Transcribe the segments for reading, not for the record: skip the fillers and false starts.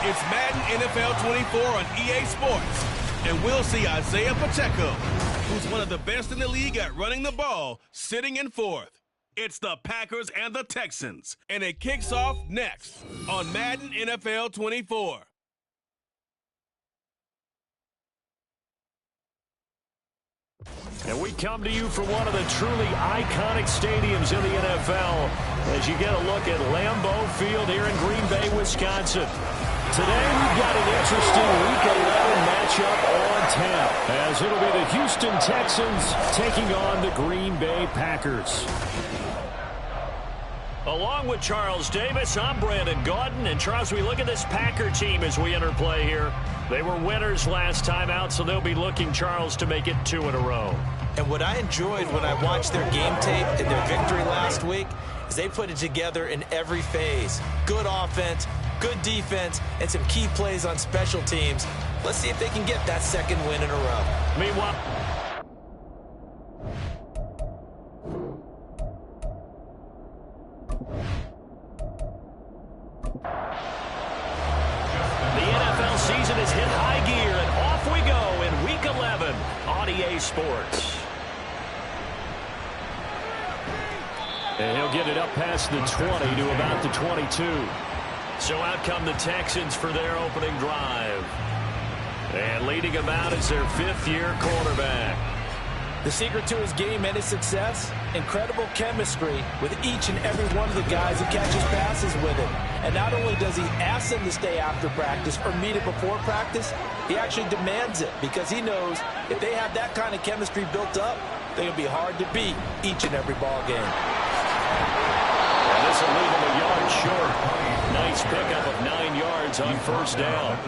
It's Madden NFL 24 on EA Sports. And we'll see Isaiah Pacheco, who's one of the best in the league at running the ball, sitting in fourth. It's the Packers and the Texans, and it kicks off next on Madden NFL 24. And we come to you from one of the truly iconic stadiums in the NFL as you get a look at Lambeau Field here in Green Bay, Wisconsin. Today we've got an interesting Week 11 matchup on tap as it'll be the Houston Texans taking on the Green Bay Packers. Along with Charles Davis, I'm Brandon Gaudin. And Charles, we look at this Packer team as we enter play here. They were winners last time out, so they'll be looking, Charles, to make it 2 in a row. And what I enjoyed when I watched their game tape and their victory last week is they put it together in every phase. Good offense, good defense, and some key plays on special teams. Let's see if they can get that second win in a row. Meanwhile, the NFL season has hit high gear, and off we go in Week 11 on EA Sports. And he'll get it up past the 20 to about the 22. So out come the Texans for their opening drive. And leading them out is their fifth-year quarterback. The secret to his game and his success, incredible chemistry with each and every one of the guys that catches passes with him. And not only does he ask them to stay after practice or meet it before practice, he actually demands it because he knows if they have that kind of chemistry built up, they're going to be hard to beat each and every ball game. And this will leave him a yard short. Nice pickup of 9 yards on first down.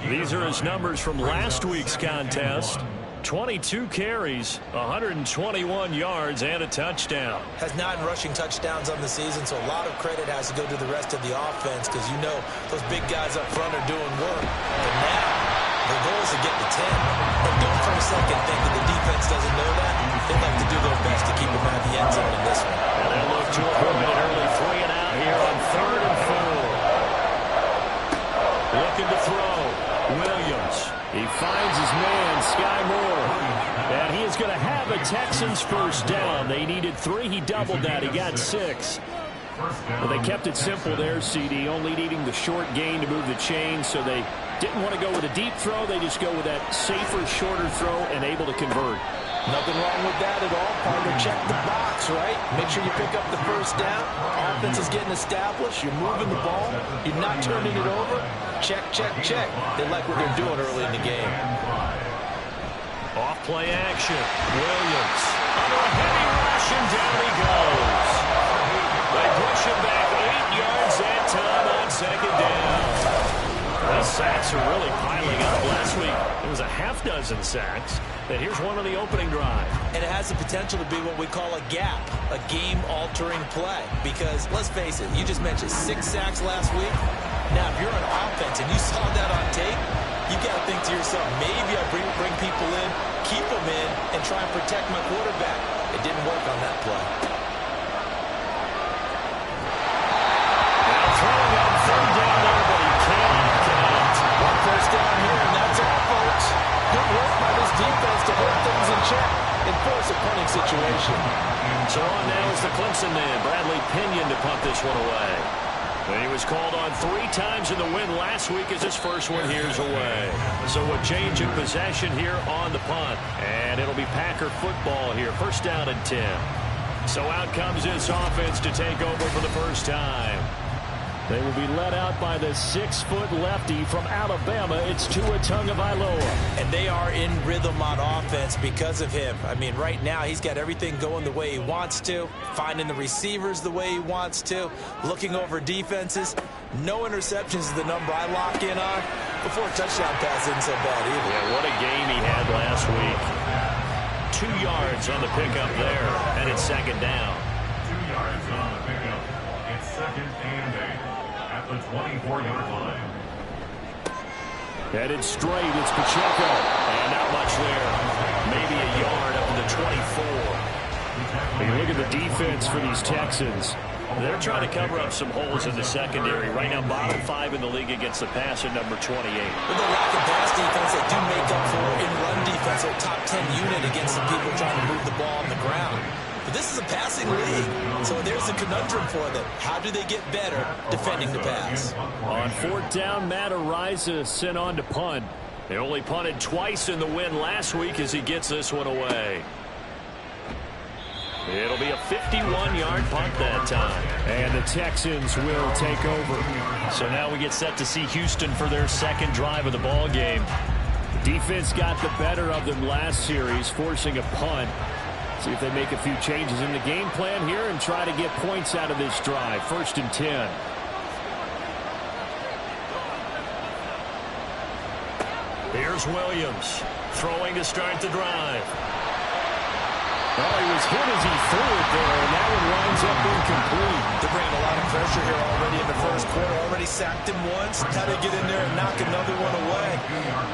These are his numbers from last week's contest. 22 carries, 121 yards, and a touchdown. Has 9 rushing touchdowns on the season, so a lot of credit has to go to the rest of the offense because you know those big guys up front are doing work. But now, the goal is to get to 10. And don't for a second think that the defense doesn't know that. They'd like to do their best to keep them out of the end zone in this one. And they'll look to avoid an early 3 and out here on 3rd and 4. Looking to throw. Williams. He finds his man, Sky Moore. And he is going to have a Texans first down. They needed 3. He doubled that. He got 6. Well, they kept it simple there, CD, only needing the short gain to move the chain, so they didn't want to go with a deep throw. They just go with that safer, shorter throw and able to convert. Nothing wrong with that at all, partner. Check the box, right? Make sure you pick up the first down. Offense is getting established. You're moving the ball. You're not turning it over. Check, check, check. They like what they're doing early in the game. Off play action. Williams. Under a heavy rush, and down he goes. They push him back 8 yards that time on second down. These sacks are really piling up. Last week, it was a half-dozen sacks. And here's one on the opening drive. And it has the potential to be what we call a gap, a game-altering play. Because, let's face it, you just mentioned 6 sacks last week. Now, if you're on offense and you saw that on tape, you got to think to yourself, maybe I bring people in, keep them in, and try and protect my quarterback. It didn't work on that play. Now throwing on 3rd down there, but he can't connect. One first down here, and that's all, folks. Good work by this defense to hold things in check and force a punting situation. So on now is the Clemson man, Bradley Pinion, to punt this one away. And he was called on 3 times in the win last week as his first one here's away. So a change in possession here on the punt. And it'll be Packer football here. First down and 10. So out comes this offense to take over for the first time. They will be led out by the 6-foot lefty from Alabama. It's Tua Tagovailoa. And they are in rhythm on offense because of him. I mean, right now he's got everything going the way he wants to, finding the receivers the way he wants to, looking over defenses. No interceptions is the number I lock in on. Before a touchdown pass isn't so bad either. Yeah, what a game he had last week. 2 yards on the pickup there, and it's second down. 2 yards on the pickup. It's 2nd and 8 at the 24-yard line. Headed straight, it's Pacheco. And not much there. Maybe a yard up to the 24. You look at the defense for these Texans. They're trying to cover up some holes in the secondary. Right now, bottom 5 in the league against the pass at number 28. With the lack of pass defense, they do make up for in run defense. They're top 10 unit against the people trying to move the ball on the ground. But this is a passing league, so there's a conundrum for them. How do they get better defending the pass? On 4th down, Matt Ariza sent on to punt. They only punted twice in the win last week as he gets this one away. It'll be a 51-yard punt that time. And the Texans will take over. So now we get set to see Houston for their second drive of the ball game. The defense got the better of them last series, forcing a punt. See if they make a few changes in the game plan here and try to get points out of this drive. 1st and 10. Here's Williams throwing to start the drive. Well, he was hit as he threw it there, and that one winds up incomplete. They're bringing a lot of pressure here already in the first quarter. Already sacked him once. How to get in there and knock another one away.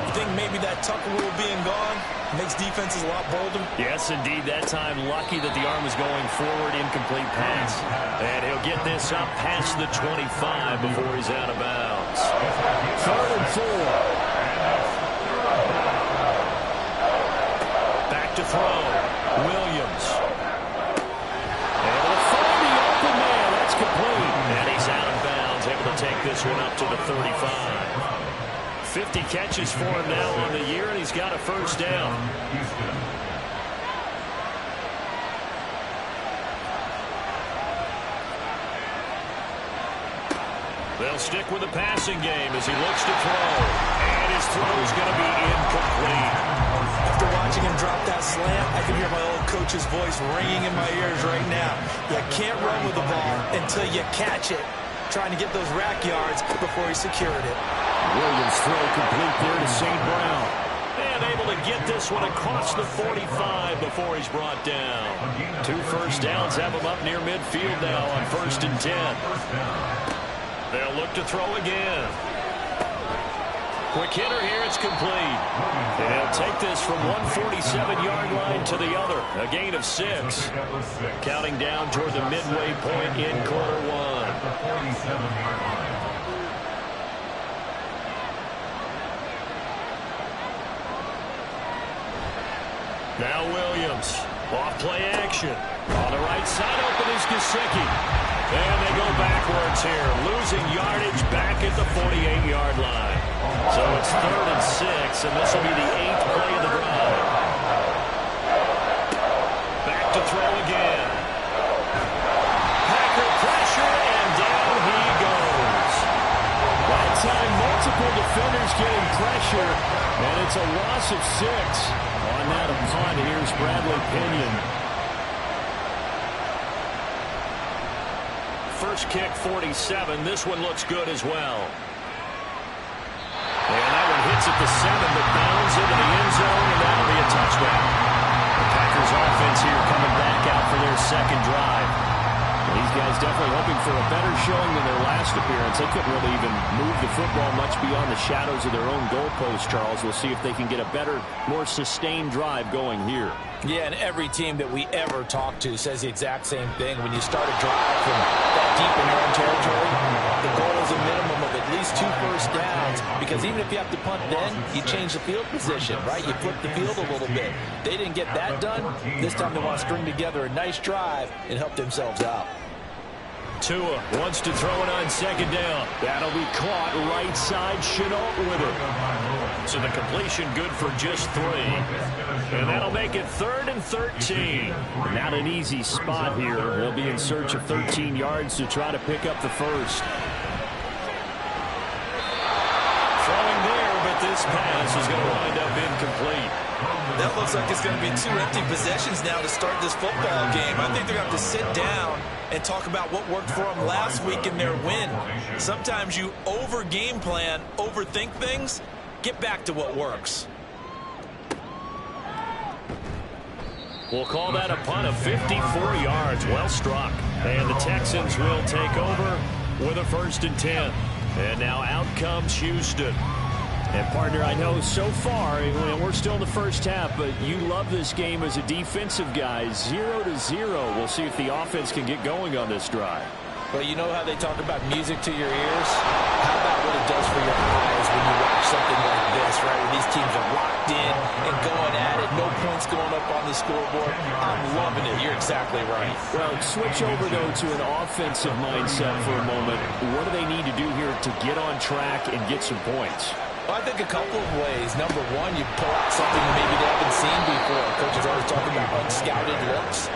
You think maybe that Tucker rule being gone makes defenses a lot bolder? Yes, indeed. That time, lucky that the arm was going forward. Incomplete pass. And he'll get this up past the 25 before he's out of bounds. 3rd and 4. Back to throw. Williams. Able to find the open man. That's complete. And he's out of bounds. Able to take this one up to the 35. 50 catches for him now on the year, and he's got a first down. They'll stick with the passing game as he looks to throw. And his throw's going to be incomplete. After watching him drop that slant, I can hear my old coach's voice ringing in my ears right now. You can't run with the ball until you catch it. Trying to get those rack yards before he secured it. Williams throw complete there to St. Brown. And able to get this one across the 45 before he's brought down. 2 first downs have him up near midfield now on 1st and 10. They'll look to throw again. Quick hitter here, it's complete. And he'll take this from 147-yard line to the other. A gain of 6. Counting down toward the midway point in quarter 1. Now Williams. Off play action. On the right side open is Gesicki. And they go backwards here, losing yardage back at the 48-yard line. So it's 3rd and 6, and this will be the 8th play of the drive. Back to throw again. Packer pressure, and down he goes. That time, multiple defenders getting pressure, and it's a loss of 6. On that punt, here's Bradley Pinion. First kick, 47. This one looks good as well. And that one hits at the 7, but bounds into the end zone, and that'll be a touchdown. The Packers offense here coming back out for their second drive. These guys definitely hoping for a better showing than their last appearance. They couldn't really even move the football much beyond the shadows of their own goalpost, Charles. We'll see if they can get a better, more sustained drive going here. Yeah, and every team that we ever talk to says the exact same thing. When you start a drive from that deep in your own territory, the goal is a minimum of at least 2 first downs, because even if you have to punt then, you change the field position, right? You flip the field a little bit. They didn't get that done. This time they want to string together a nice drive and help themselves out. Tua wants to throw it on second down. That'll be caught right side. Chenault with it. So the completion good for just 3. And that'll make it 3rd and 13. Not an easy spot here. They'll be in search of 13 yards to try to pick up the first. Throwing there, but this pass is going to wind up incomplete. That looks like it's going to be 2 empty possessions now to start this football game. I think they're going to have to sit down and talk about what worked for them last week in their win. Sometimes you over-game plan, overthink things. Get back to what works. We'll call that a punt of 54 yards. Well struck. And the Texans will take over with a 1st and 10. And now out comes Houston. And, partner, I know so far, we're still in the first half, but you love this game as a defensive guy. 0-0. We'll see if the offense can get going on this drive. Well, you know how they talk about music to your ears? How about what it does for your eyes when you watch something like this, right? Where these teams are locked in and going at it. No points going up on the scoreboard. I'm loving it. You're exactly right. Well, switch over, though, to an offensive mindset for a moment. What do they need to do here to get on track and get some points? Well, I think a couple of ways. Number one, you pull out something maybe they haven't seen before. Coaches always talk about unscouted looks.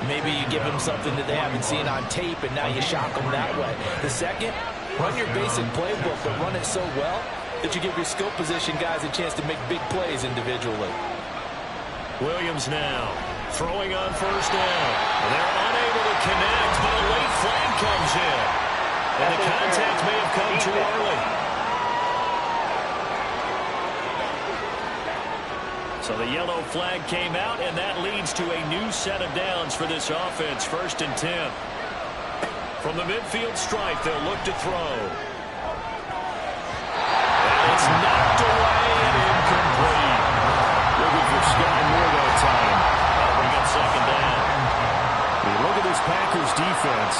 Maybe you give them something that they haven't seen on tape, and now you shock them that way. The second, run your basic playbook, but run it so well that you give your skill position guys a chance to make big plays individually. Williams now throwing on first down. They're unable to connect, but a late flag comes in. And the contact may have come too early. So the yellow flag came out, and that leads to a new set of downs for this offense. 1st and 10. From the midfield stripe, they'll look to throw. And it's knocked away and incomplete. Looking for Sky Moore that time. That'll bring up 2nd down. When you look at this Packers defense,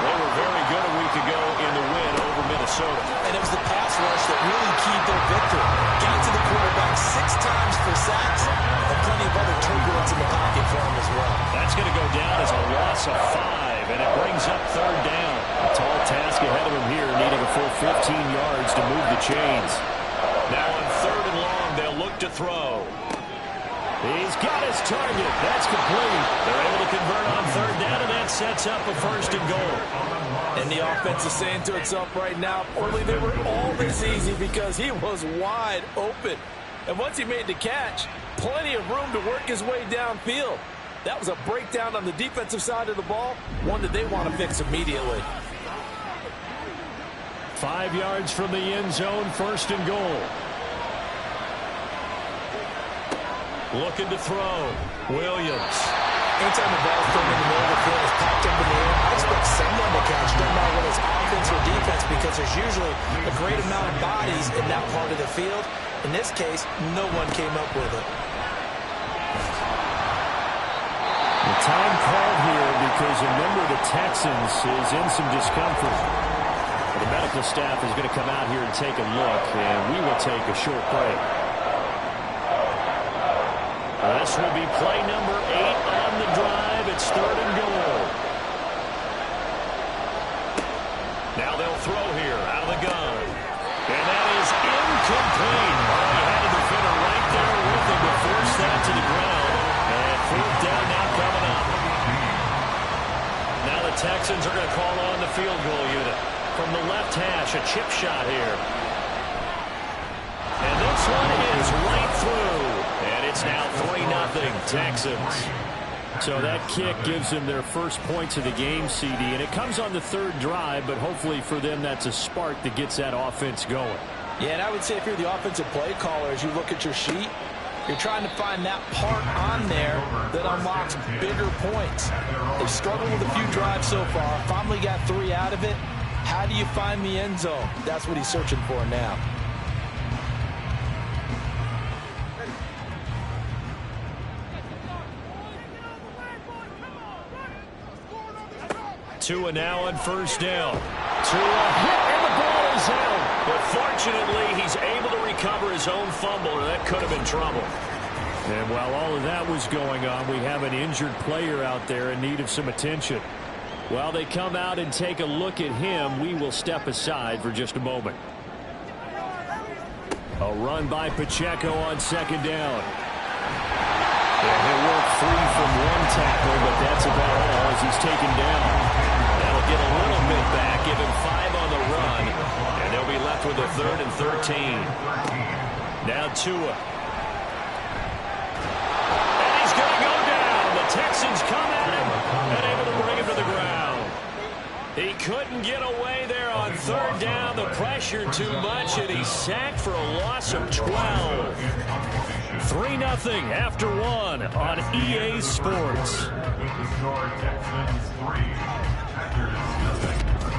they were very good a week ago in the win over Minnesota. And it was the pass rush that really keyed their victory. Got to the quarterback 6 times for sacks, and plenty of other turbulence in the pocket for him as well. That's going to go down as a loss of 5, and it brings up 3rd down. A tall task ahead of him here, needing a full 15 yards to move the chains. Now on 3rd and long, they'll look to throw. He's got his target. That's complete. They're able to convert on 3rd down, and that sets up a 1st and goal. And the offense is saying to itself right now, early they were all this easy because he was wide open. And once he made the catch, plenty of room to work his way downfield. That was a breakdown on the defensive side of the ball, one that they want to fix immediately. 5 yards from the end zone, 1st and goal. Looking to throw. Williams. Anytime the ball's thrown in the middle of the field, it's popped up in the air, I expect someone to catch, no matter whether it's offense or defense, because there's usually a great amount of bodies in that part of the field. In this case, no one came up with it. The time called here because a member of the Texans is in some discomfort. The medical staff is going to come out here and take a look, and we will take a short break. This will be play number 8 on the drive. It's 3rd and goal. Now they'll throw here out of the gun. And that is incomplete. He had a defender right there with him to force that to the ground. And 4th down now coming up. Now the Texans are going to call on the field goal unit. From the left hash, a chip shot here. And this one is right through. And it's now 3-0 Texans. So that kick gives them their first points of the game, CD. And it comes on the 3rd drive, but hopefully for them that's a spark that gets that offense going. Yeah, and I would say if you're the offensive play caller, as you look at your sheet, you're trying to find that part on there that unlocks bigger points. They've struggled with a few drives so far. Finally got 3 out of it. How do you find the end zone? That's what he's searching for now. Tua now on 1st down. Tua hit, and the ball is out. But fortunately, he's able to recover his own fumble, or that could have been trouble. And while all of that was going on, we have an injured player out there in need of some attention. While they come out and take a look at him, we will step aside for just a moment. A run by Pacheco on 2nd down. And he'll work free from one tackle, but that's about all as he's taken down. That'll get a little bit back, give him 5 on the run, and they'll be left with a 3rd and 13. Now Tua. And he's going to go down. The Texans come at him and able to bring him to the ground. He couldn't get away there on 3rd down. The pressure too much, and he's sacked for a loss of 12. 3-0 after 1 on EA Sports.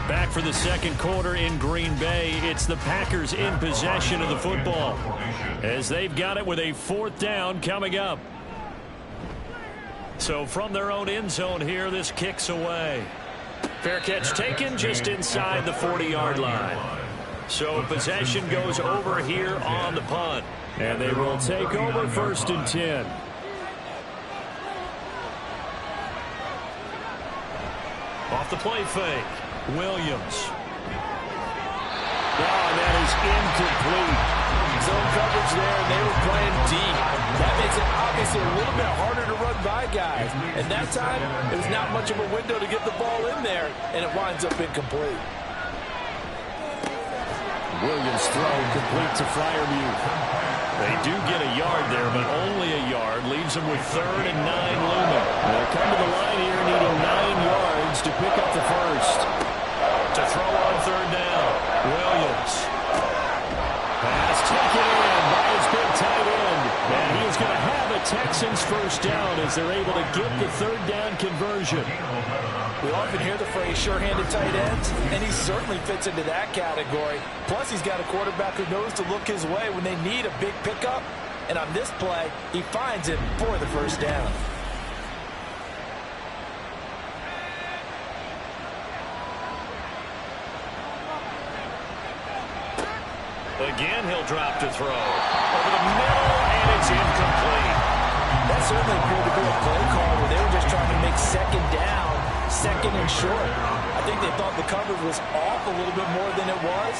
Back for the 2nd quarter in Green Bay. It's the Packers in possession of the football as they've got it with a 4th down coming up. So from their own end zone here, this kicks away. Fair catch taken just inside the 40-yard line. So possession goes over here on the punt. And they will take over 1st and 10. Off the play fake. Williams. Oh, and that is incomplete. Zone coverage there, and they were playing deep. That makes it obviously a little bit harder to run by guys. And that time, it was not much of a window to get the ball in there, and it winds up incomplete. Williams throw complete to Freiermuth. They do get a yard there, but only a yard. Leaves them with 3rd and 9 looming. They'll come to the line here needing 9 yards to pick up the first. To throw on 3rd down, Williams. Pass taken in by his big tight end. And he is going to have a Texans first down as they're able to get the 3rd down conversion. We often hear the phrase sure-handed tight ends, and he certainly fits into that category. Plus, he's got a quarterback who knows to look his way when they need a big pickup. And on this play, he finds him for the first down. Again, he'll drop to throw. Over the middle, and it's incomplete. That certainly appeared to be a play call where they were just trying to make 2nd down, 2nd and short. I think they thought the coverage was off a little bit more than it was.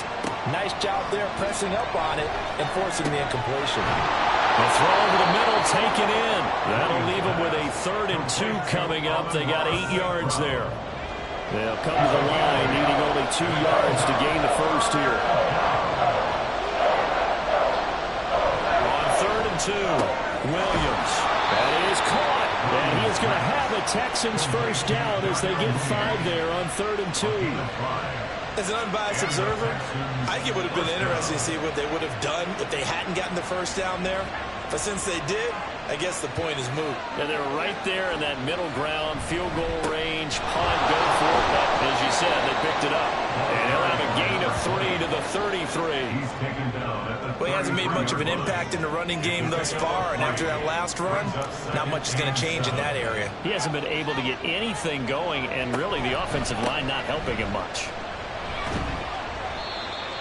Nice job there pressing up on it and forcing the incompletion. The throw over the middle taken in. That'll leave them with a 3rd and 2 coming up. They got 8 yards there. They'll come to the line needing only 2 yards to gain the first here. On 3rd and 2, Williams. That is caught. And he is going to have a Texans first down as they get 5 there on 3rd and 2. As an unbiased observer, I think it would have been interesting to see what they would have done if they hadn't gotten the first down there. But since they did, I guess the point is moot. And they're right there in that middle ground, field goal range, punt, go for it. But as you said, they picked it up. And he'll have a gain of 3 to the 33. Well, he hasn't made much of an impact in the running game thus far. And after that last run, not much is going to change in that area. He hasn't been able to get anything going, and really the offensive line not helping him much.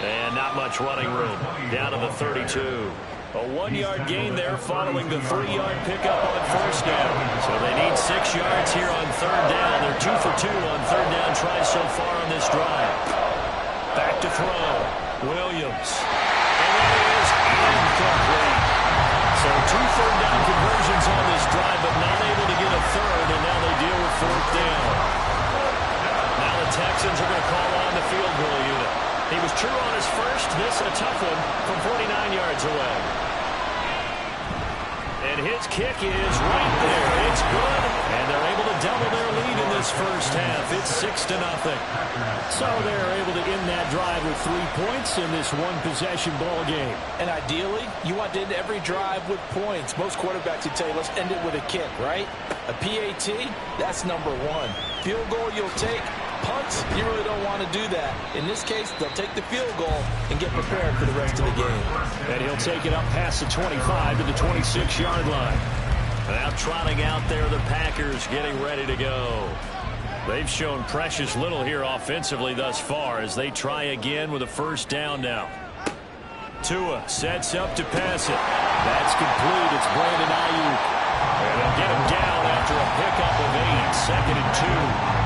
And not much running room. Down to the 32. A 1-yard gain there following the 3-yard pickup on first down. So they need 6 yards here on 3rd down. They're 2 for 2 on 3rd down tries so far on this drive. Back to throw. Williams. And it is incomplete. So 2 third down conversions on this drive, but not able to get a 3rd, and now they deal with 4th down. Now the Texans are going to call on the field goal unit. He was true on his first. This a tough one from 49 yards away. And his kick is right there. It's good. And they're able to double their lead in this first half. It's 6-0. So they're able to end that drive with 3 points in this one-possession ball game. And ideally, you want to end every drive with points. Most quarterbacks would tell you, let's end it with a kick, right? A PAT, that's number 1. Field goal you'll take. Punts, you really don't want to do that. In this case, they'll take the field goal and get prepared for the rest of the game. And he'll take it up past the 25 to the 26-yard line. Now trotting out there, the Packers getting ready to go. They've shown precious little here offensively thus far as they try again with a first down now. Tua sets up to pass it. That's complete. It's Brandon Ayuk. And they'll get him down after a pickup of 8. 2nd and 2.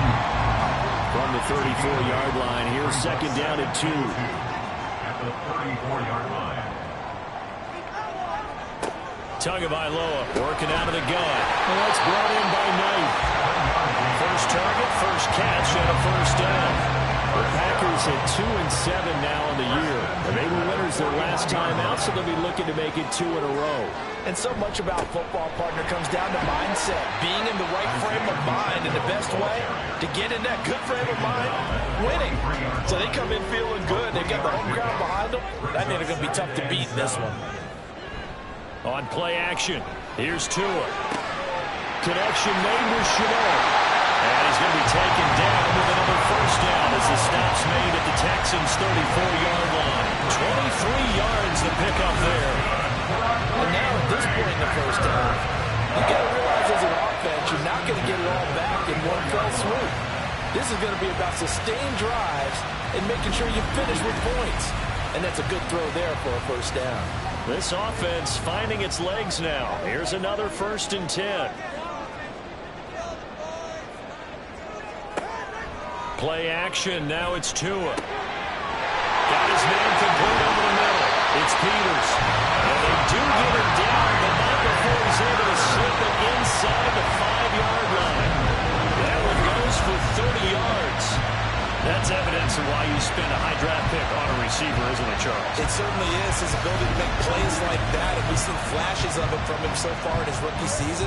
From the 34-yard line, here's 2nd down and 2. At the 34-yard line. Tagovailoa working out of the gun. And that's brought in by Knight. First target, first catch, and a first down. The Packers at 2-7 now in the year. And they were winners their last time out, so they'll be looking to make it 2 in a row. And so much about football, partner, comes down to mindset. Being in the right frame of mind, and the best way to get in that good frame of mind, winning. So they come in feeling good. They've got the home crowd behind them. That means they're going to be tough to beat in this one. On play action, here's Tua. Connection made with Chanel. And he's going to be taken down with another first down as the stop's made at the Texans' 34-yard line. 23 yards to pick up there. And now at this point in the first half, you got to realize as an offense, you're not going to get it all back in one fell swoop. This is going to be about sustained drives and making sure you finish with points. And that's a good throw there for a first down. This offense finding its legs now. Here's another 1st and 10. Play action. Now it's Tua. Got his man complete over the middle. It's Peters. And they do get him down, but not before he's able to slip it inside the 5-yard line. That one goes for 30 yards. That's evidence of why you spend a high draft pick on a receiver, isn't it, Charles? It certainly is. His ability to make plays like that, and we've seen flashes of it from him so far in his rookie season.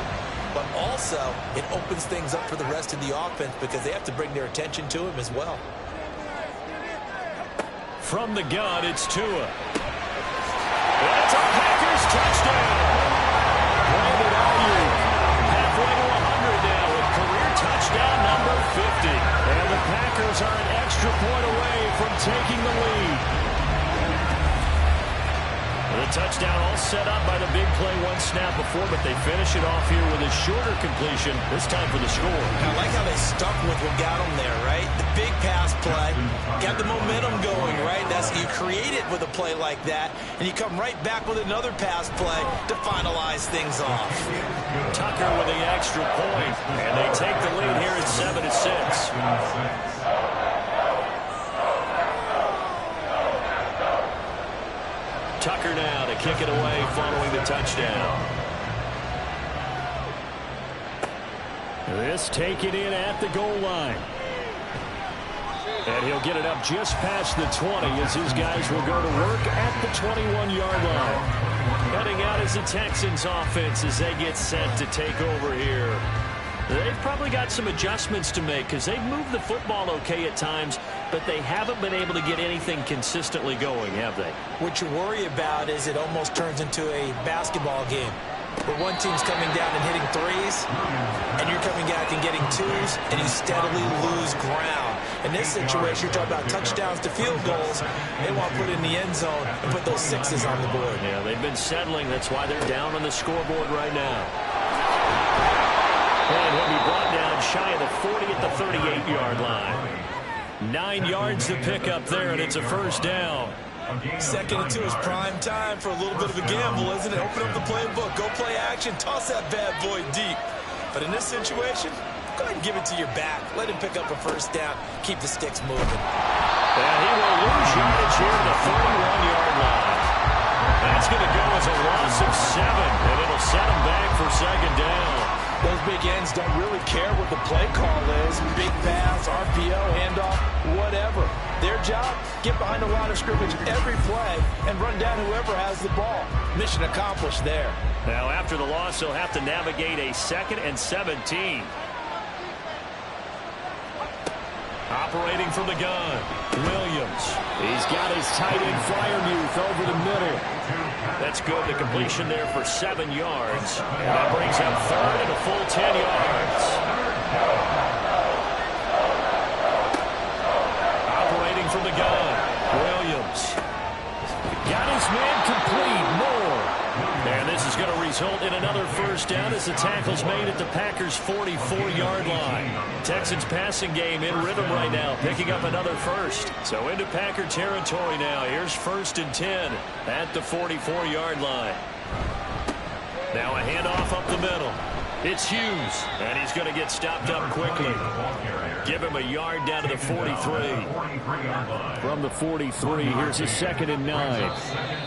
But also, it opens things up for the rest of the offense because they have to bring their attention to him as well. From the gun, it's Tua. That's a Packers touchdown. Brandon HOU halfway to 100 now with career touchdown number 50. And the Packers are an extra point away from taking the lead. The touchdown all set up by the big play one snap before, but they finish it off here with a shorter completion, this time for the score. I like how they stuck with what got them there, right? The big pass play, got the momentum going, right? That's you create it with a play like that, and you come right back with another pass play to finalize things off. Tucker with the extra point, and they take the lead here at 7-6. Tucker now to kick it away following the touchdown. This taken in at the goal line. And he'll get it up just past the 20 as his guys will go to work at the 21-yard line. Heading out is the Texans offense as they get set to take over here. They've probably got some adjustments to make because they've moved the football okay at times, but they haven't been able to get anything consistently going, have they? What you worry about is it almost turns into a basketball game where one team's coming down and hitting threes, and you're coming back and getting twos, and you steadily lose ground. In this situation, you're talking about touchdowns to field goals. They want to put it in the end zone and put those sixes on the board. Yeah, they've been settling. That's why they're down on the scoreboard right now. And he'll be brought down shy of the 40 at the 38-yard line. 9 yards to pick up there, and it's a first down. 2nd and 2 is prime time for a little bit of a gamble, isn't it? Open up the playbook, go play action, toss that bad boy deep. But in this situation, go ahead and give it to your back. Let him pick up a first down, keep the sticks moving. And he will lose yardage here to the 31-yard line. That's going to go as a loss of 7, and it'll set him back for 2nd down. Those big ends don't really care what the play call is. Big pass, RPO, handoff, whatever. Their job, get behind the line of scrimmage every play and run down whoever has the ball. Mission accomplished there. Now, after the loss, he'll have to navigate a 2nd and 17. Operating from the gun, Williams. He's got his tight end Fryermuth over the middle. That's good. The completion there for 7 yards. And that brings up 3rd and a full 10 yards. Operating from the gun, Williams. Got his man complete. Moore. And this is going to result in another first down as the tackle's made at the Packers' 44-yard line. Texans passing game in rhythm right now, picking up another first. So into Packer territory now. Here's 1st and 10 at the 44-yard line. Now a handoff up the middle. It's Hughes, and he's going to get stopped up quickly. Give him a yard down to the 43. From the 43, here's a 2nd and 9.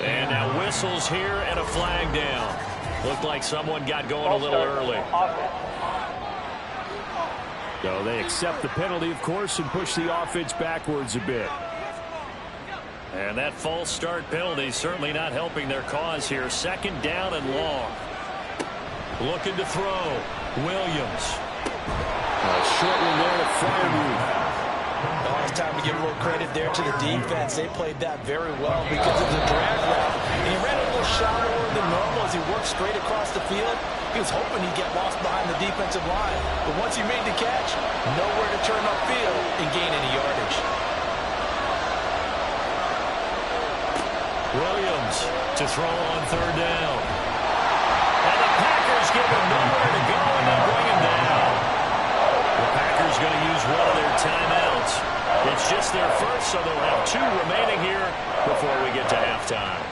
And now whistles here and a flag down. Looked like someone got going a little early. So they accept the penalty, of course, and push the offense backwards a bit. And that false start penalty certainly not helping their cause here. 2nd down and long. Looking to throw. Williams. A short one there to Fryermuth. Oh, it's time to give a little credit there to the defense. They played that very well because of the drag route. And he ran a little shallower than normal as he worked straight across the field. He was hoping he'd get lost behind the defensive line. But once he made the catch, nowhere to turn upfield and gain any yardage. Williams to throw on 3rd down. And the Packers give him nowhere to go, and they bring him down. The Packers going to use one of their so they'll have 2 remaining here before we get to halftime.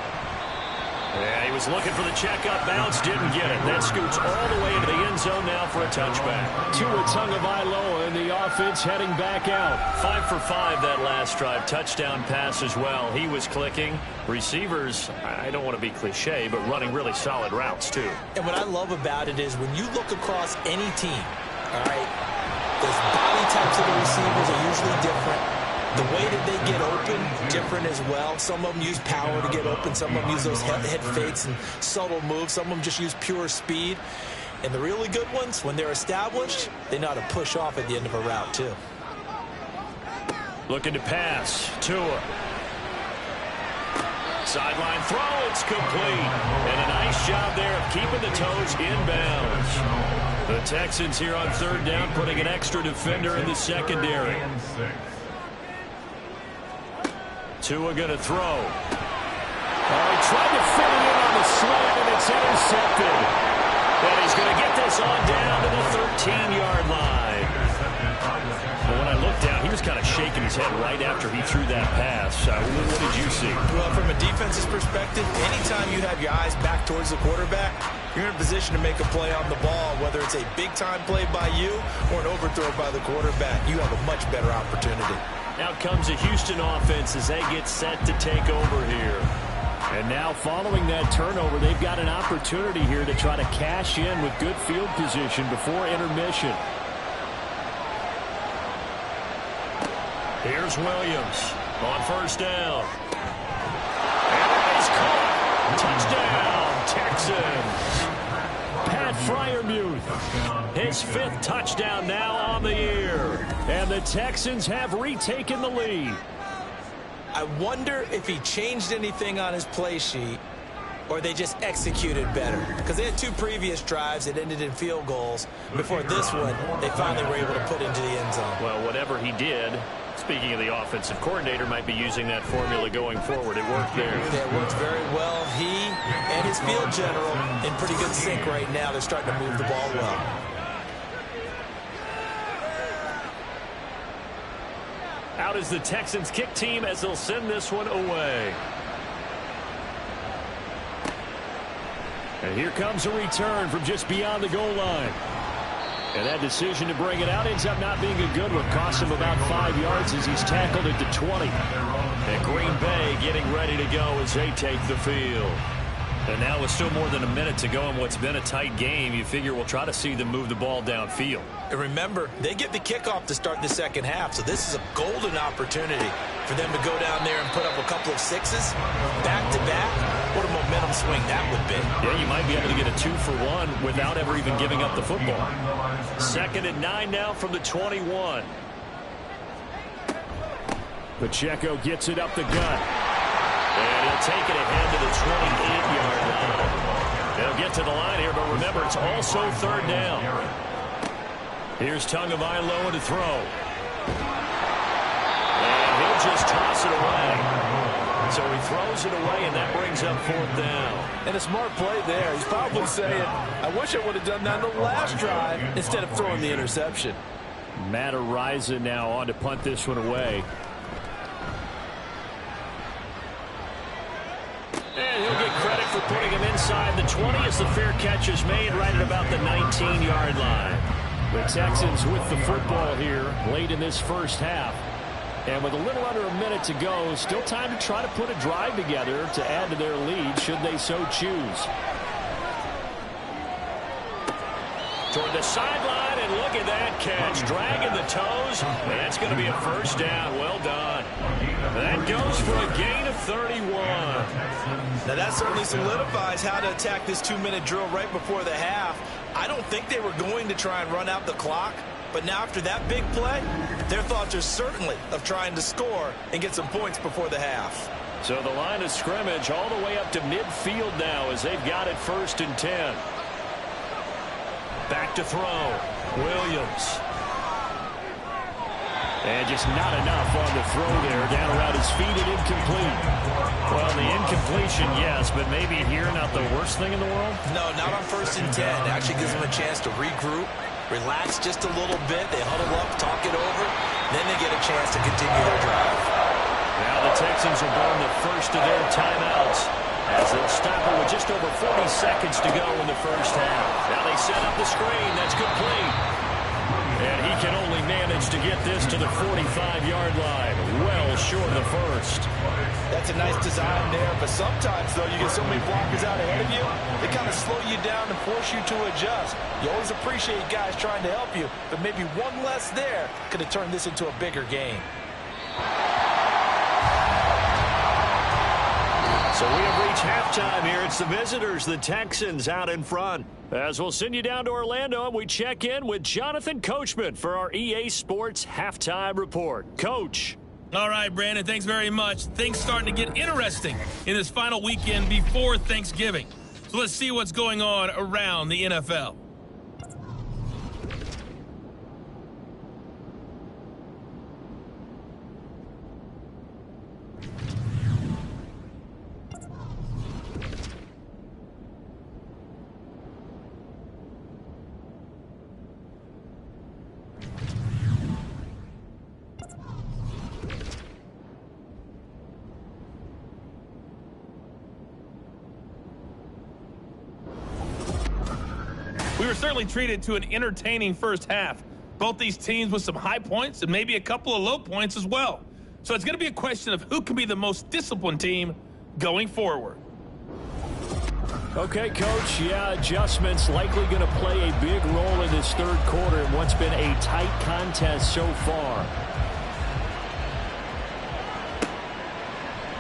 Yeah, he was looking for the checkup bounce, didn't get it. That scoots all the way into the end zone now for a touchback. Tua Tagovailoa in the offense heading back out. 5 for 5 that last drive. Touchdown pass as well. He was clicking. Receivers, I don't want to be cliche, but running really solid routes too. And what I love about it is when you look across any team, all right, the body types of the receivers are usually different. The way that they get open, different as well. Some of them use power to get open. Some of them use those head fakes and subtle moves. Some of them just use pure speed. And the really good ones, when they're established, they know how to push off at the end of a route, too. Looking to pass. Tua. Sideline throw. It's complete. And a nice job there of keeping the toes inbounds. The Texans here on 3rd down, putting an extra defender in the secondary. Tua going to throw. Oh, he tried to fit it in on the slant, and it's intercepted. And he's going to get this on down to the 13-yard line. But when I looked down, he was kind of shaking his head right after he threw that pass. What did you see? Well, from a defense's perspective, anytime you have your eyes back towards the quarterback, you're in a position to make a play on the ball, whether it's a big-time play by you or an overthrow by the quarterback. You have a much better opportunity. Out comes the Houston offense as they get set to take over here. And now following that turnover, they've got an opportunity here to try to cash in with good field position before intermission. Here's Williams on 1st down. And he's caught. Touchdown, Texans. Pat Freiermuth, his 5th touchdown now on the year. And the Texans have retaken the lead. I wonder if he changed anything on his play sheet or they just executed better. Because they had 2 previous drives that ended in field goals. Before this one, they finally were able to put into the end zone. Well, whatever he did, speaking of the offensive coordinator, might be using that formula going forward. It worked there. It worked very well. He and his field general in pretty good sync right now. They're starting to move the ball well. Out is the Texans kick team as they'll send this one away. And here comes a return from just beyond the goal line. And that decision to bring it out ends up not being a good one. Cost him about 5 yards as he's tackled at the 20. And Green Bay getting ready to go as they take the field. And now with still more than a minute to go in what's been a tight game, you figure we'll try to see them move the ball downfield. And remember, they get the kickoff to start the second half, so this is a golden opportunity for them to go down there and put up a couple of 6s back-to-back. What a momentum swing that would be. Yeah, you might be able to get a 2-for-1 without ever even giving up the football. 2nd and 9 now from the 21. Pacheco gets it up the gut. And he'll take it ahead to the 28-yard line. They'll get to the line here, but remember, it's also 3rd down. Here's Tagovailoa to throw. And he'll just toss it away. So he throws it away, and that brings up 4th down. And a smart play there. He's probably saying, I wish I would have done that on the last drive instead of throwing the interception. Matt Araiza now on to punt this one away. And he'll get credit for putting him inside the 20 as the fair catch is made right at about the 19-yard line. The Texans with the football here late in this first half. And with a little under a minute to go, still time to try to put a drive together to add to their lead should they so choose. Toward the sideline, and look at that catch. Dragging the toes. That's going to be a 1st down. Well done. That goes for a gain of 31. Now that certainly solidifies how to attack this 2-minute drill right before the half. I don't think they were going to try and run out the clock. But now after that big play, their thoughts are certainly of trying to score and get some points before the half. So the line of scrimmage all the way up to midfield now as they've got it 1st and 10. Back to throw. Williams. And just not enough on the throw there. Down around his feet and incomplete. Well, the incompletion, yes, but maybe here not the worst thing in the world? No, not on 1st and 10. It actually gives them a chance to regroup, relax just a little bit. They huddle up, talk it over. Then they get a chance to continue their drive. Now the Texans will burn the first of their timeouts as they'll stop it with just over 40 seconds to go in the first half. Now they set up the screen. That's complete. And he can only manage to get this to the 45-yard line. Well short of the first. That's a nice design there, but sometimes, though, you get so many blockers out ahead of you, they kind of slow you down and force you to adjust. You always appreciate guys trying to help you, but maybe one less there could have turned this into a bigger game. So we have reached halftime here. It's the visitors, the Texans, out in front. As we'll send you down to Orlando, and we check in with Jonathan Coachman for our EA Sports Halftime Report. Coach. All right, Brandon, thanks very much. Things starting to get interesting in this final weekend before Thanksgiving. So let's see what's going on around the NFL. We were certainly treated to an entertaining first half. Both these teams with some high points and maybe a couple of low points as well. So it's going to be a question of who can be the most disciplined team going forward. Okay, Coach, adjustments likely going to play a big role in this third quarter in what's been a tight contest so far.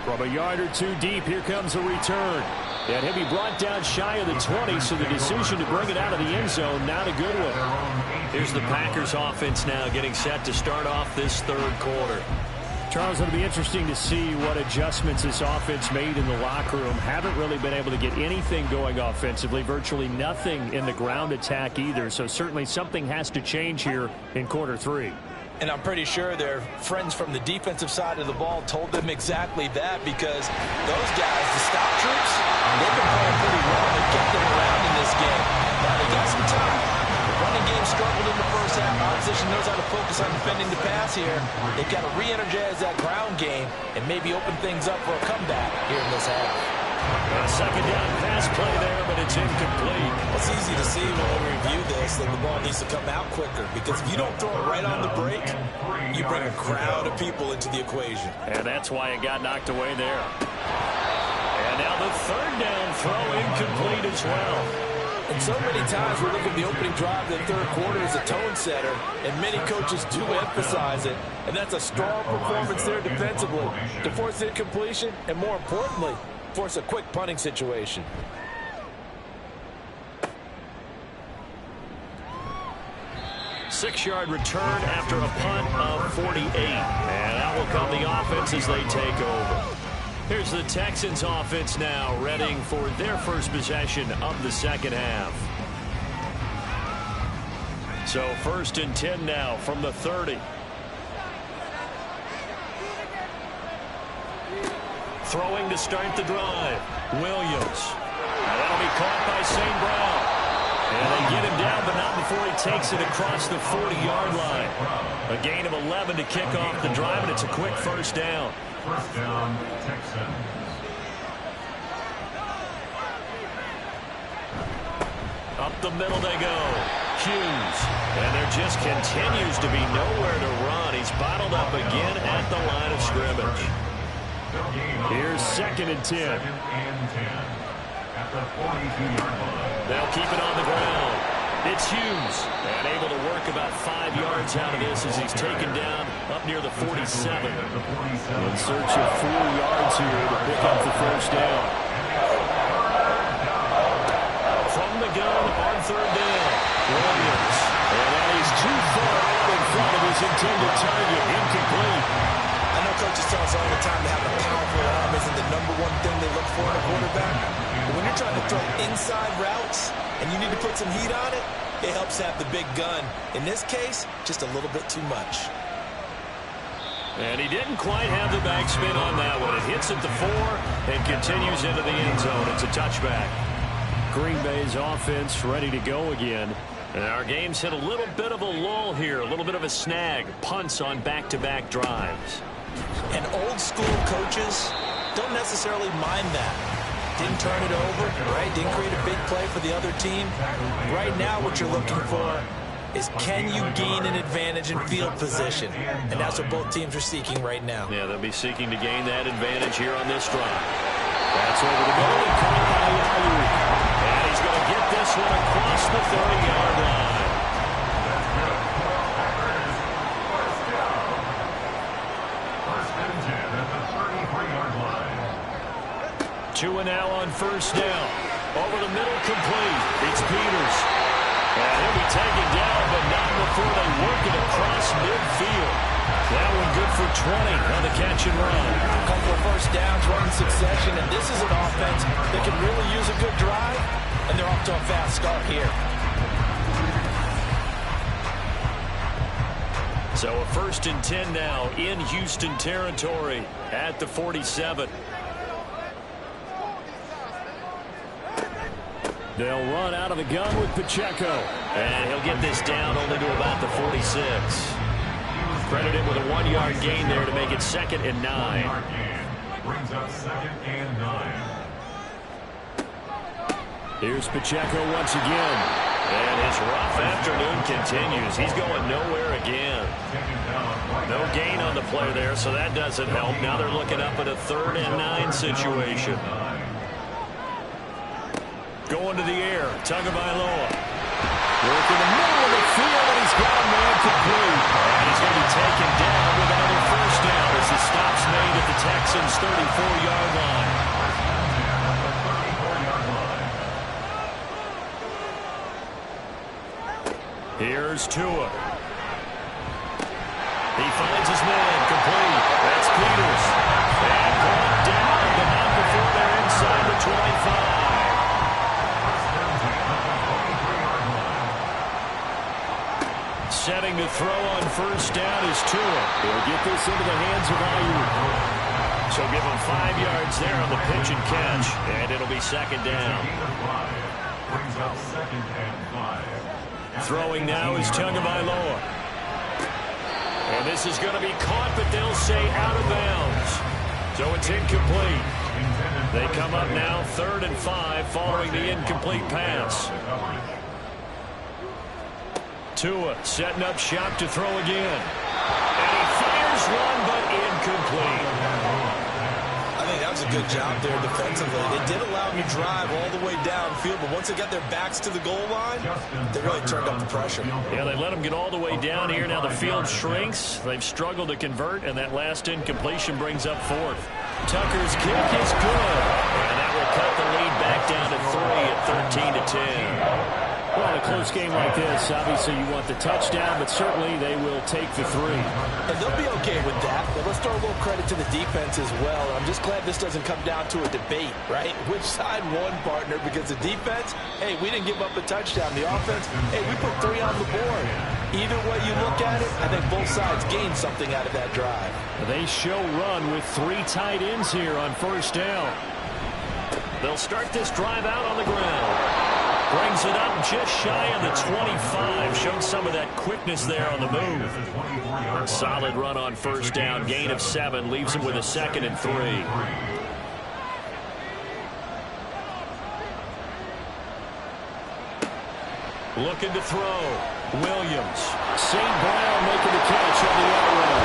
From a yard or two deep, here comes a return. And he'll be brought down shy of the 20, so the decision to bring it out of the end zone, not a good one. Here's the Packers offense now getting set to start off this third quarter. Charles, it'll be interesting to see what adjustments this offense made in the locker room. Haven't really been able to get anything going offensively, virtually nothing in the ground attack either. So certainly something has to change here in quarter three. And I'm pretty sure their friends from the defensive side of the ball told them exactly that, because those guys, the stop troops, they've been playing pretty well. They've kept them around in this game. Now they got some time. The running game struggled in the first half. Opposition knows how to focus on defending the pass here. They've got to re-energize that ground game and maybe open things up for a comeback here in this half. A second down pass play there, but it's incomplete. It's easy to see when we review this that the ball needs to come out quicker, because if you don't throw it right on the break, you bring a crowd of people into the equation. And that's why it got knocked away there. And now the third down throw incomplete as well. And so many times we look at the opening drive of the third quarter as a tone setter, and many coaches do emphasize it. And that's a strong performance there defensively to force incompletion, and more importantly, force a quick punting situation. Six-yard return after a punt of 48. And out will come the offense as they take over. Here's the Texans offense now, readying for their first possession of the second half. So 1st and 10 now from the 30. Throwing to start the drive. Williams. And that'll be caught by St. Brown. And they get him down, but not before he takes it across the 40-yard line. A gain of 11 to kick off the drive, and it's a quick first down. First down, Texans. Up the middle they go. Hughes. And there just continues to be nowhere to run. He's bottled up again at the line of scrimmage. Here's 2nd and 10. 2nd and 10 at the 42-yard line. They'll keep it on the ground. It's Hughes. And able to work about 5 yards out of this as he's taken down up near the 47. In search of 4 yards here to pick up the first down. From the gun on 3rd down. Williams. And that is too far out in front of his intended target. Incomplete. I know coaches tell us all the time that having a powerful arm isn't the #1 thing they look for in a quarterback. But when you're trying to throw inside routes and you need to put some heat on it, it helps have the big gun. In this case, just a little bit too much. And he didn't quite have the backspin on that one. It hits at the 4 and continues into the end zone. It's a touchback. Green Bay's offense ready to go again. And our game's hit a little bit of a lull here, a little bit of a snag. Punts on back-to-back drives. And old school coaches don't necessarily mind that. Didn't turn it over, right? Didn't create a big play for the other team. Right now what you're looking for is, can you gain an advantage in field position? And that's what both teams are seeking right now. Yeah, they'll be seeking to gain that advantage here on this drive. That's over the middle and caught by HOU. And he's going to get this one across the 30-yard line. Two and now on first down. Over the middle, complete. It's Peters. And he'll be taken down, but not before they work it across midfield. That one good for 20 on the catch and run. A couple of first downs right in succession, and this is an offense that can really use a good drive, and they're off to a fast start here. So a 1st and 10 now in Houston territory at the 47. They'll run out of the gun with Pacheco. And he'll get this down only to about the 46. Credit him with a 1-yard gain there to make it 2nd and 9. Brings up 2nd and 9. Here's Pacheco once again. And his rough afternoon continues. He's going nowhere again. No gain on the play there, so that doesn't help. Now they're looking up at a 3rd and 9 situation. Going to the air, Tagovailoa. Work in the middle of the field, and he's got a man complete. And he's going to be taken down with another first down as the stop's made at the Texans' 34-yard line. Here's Tua. He finds his man complete. That's Peters. And brought down, but not before they're inside the 25. Setting to throw on first down is Tua. He'll get this into the hands of HOU. So give him 5 yards there on the pitch and catch, and it'll be 2nd down. Brings up 2nd and 5. Throwing now is Tagovailoa. And this is going to be caught, but they'll say out of bounds. So it's incomplete. They come up now 3rd and 5 following the incomplete pass. Tua setting up shop to throw again. And he fires one, but incomplete. I think that was a good job there defensively. They did allow him to drive all the way downfield, but once they got their backs to the goal line, they really turned up the pressure. Yeah, they let him get all the way down here. Now the field shrinks. They've struggled to convert, and that last incompletion brings up 4th. Tucker's kick is good. And that will cut the lead back down to 3 at 13-10. Well, in a close game like this, obviously you want the touchdown, but certainly they will take the 3. And they'll be okay with that, but let's throw a little credit to the defense as well. I'm just glad this doesn't come down to a debate, right? Which side won, partner? Because the defense, hey, we didn't give up a touchdown. The offense, hey, we put 3 on the board. Either way you look at it, I think both sides gained something out of that drive. They show run with 3 tight ends here on first down. They'll start this drive out on the ground. Brings it up just shy of the 25. Showed some of that quickness there on the move. Solid run on first down. Gain of 7. Leaves him with a 2nd and 3. Looking to throw. Williams. St. Brown making the catch on the outrun.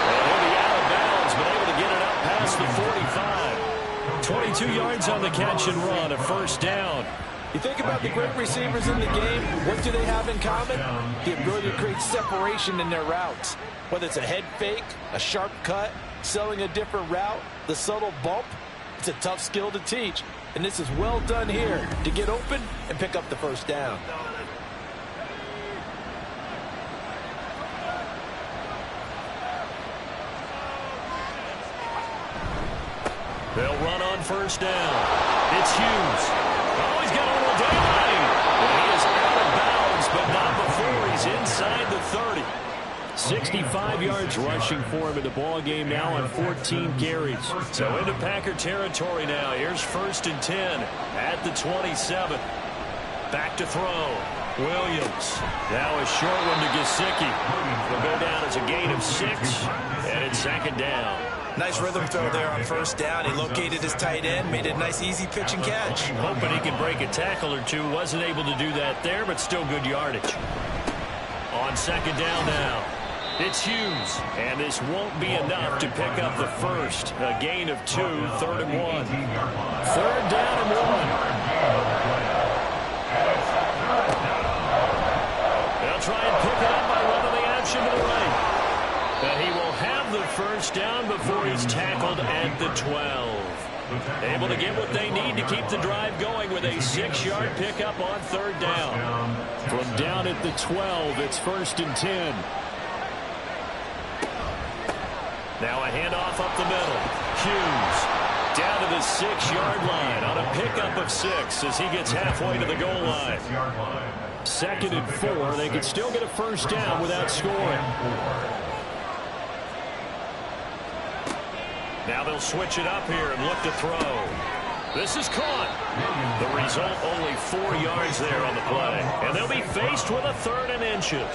And he'll be out of bounds, but able to get it up past the 45. 22 yards on the catch and run. A first down. You think about the great receivers in the game, what do they have in common? The ability to create separation in their routes. Whether it's a head fake, a sharp cut, selling a different route, the subtle bump, it's a tough skill to teach. And this is well done here to get open and pick up the first down. They'll run on first down. It's Hughes. Oh, he's got a little daylight. He is out of bounds, but not before he's inside the 30. 65 yards rushing for him in the ball game now on 14 carries. So into Packer territory now. Here's 1st and 10 at the 27. Back to throw. Williams. Now a short one to Gesicki. Will go down as a gain of 6, and it's second down. Nice rhythm throw there on first down. He located his tight end, made a nice easy pitch and catch. Hoping he can break a tackle or two. Wasn't able to do that there, but still good yardage. On second down now, it's Hughes. And this won't be enough to pick up the first. A gain of 2, 3rd and 1. 3rd down and 1. They'll try and pick it up by running the action to the right. But he will have the first down before he's tackled at the 12. Able to get what they need to keep the drive going with a 6-yard pickup on 3rd down. From down at the 12, it's 1st and 10. Now a handoff up the middle. Hughes down to the 6-yard line on a pickup of 6 as he gets halfway to the goal line. 2nd and 4. They could still get a first down without scoring. Now they'll switch it up here and look to throw. This is caught. The result, only 4 yards there on the play. And they'll be faced with a 3rd and inches.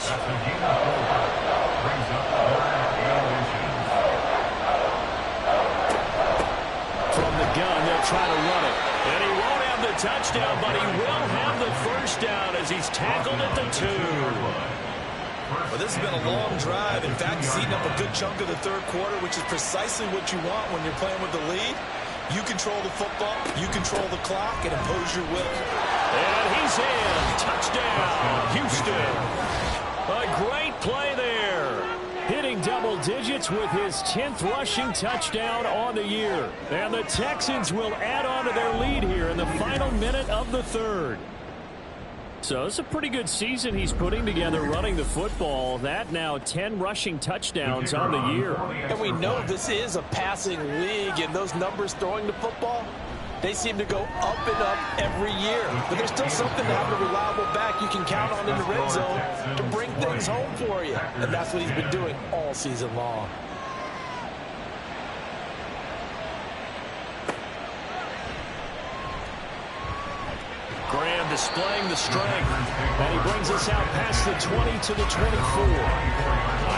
From the gun, they'll try to run it. And he won't have the touchdown, but he will have the first down as he's tackled at the 2. Well, this has been a long drive. In fact, he's eaten up a good chunk of the 3rd quarter, which is precisely what you want when you're playing with the lead. You control the football, you control the clock, and impose your will. And he's in. Touchdown, Houston. A great play there. Hitting double digits with his 10th rushing touchdown on the year. And the Texans will add on to their lead here in the final minute of the 3rd. So it's a pretty good season he's putting together running the football. That now 10 rushing touchdowns on the year. And we know this is a passing league, and those numbers throwing the football, they seem to go up and up every year. But there's still something to have a reliable back you can count on in the red zone to bring things home for you. And that's what he's been doing all season long. Graham displaying the strength. And he brings us out past the 20 to the 24.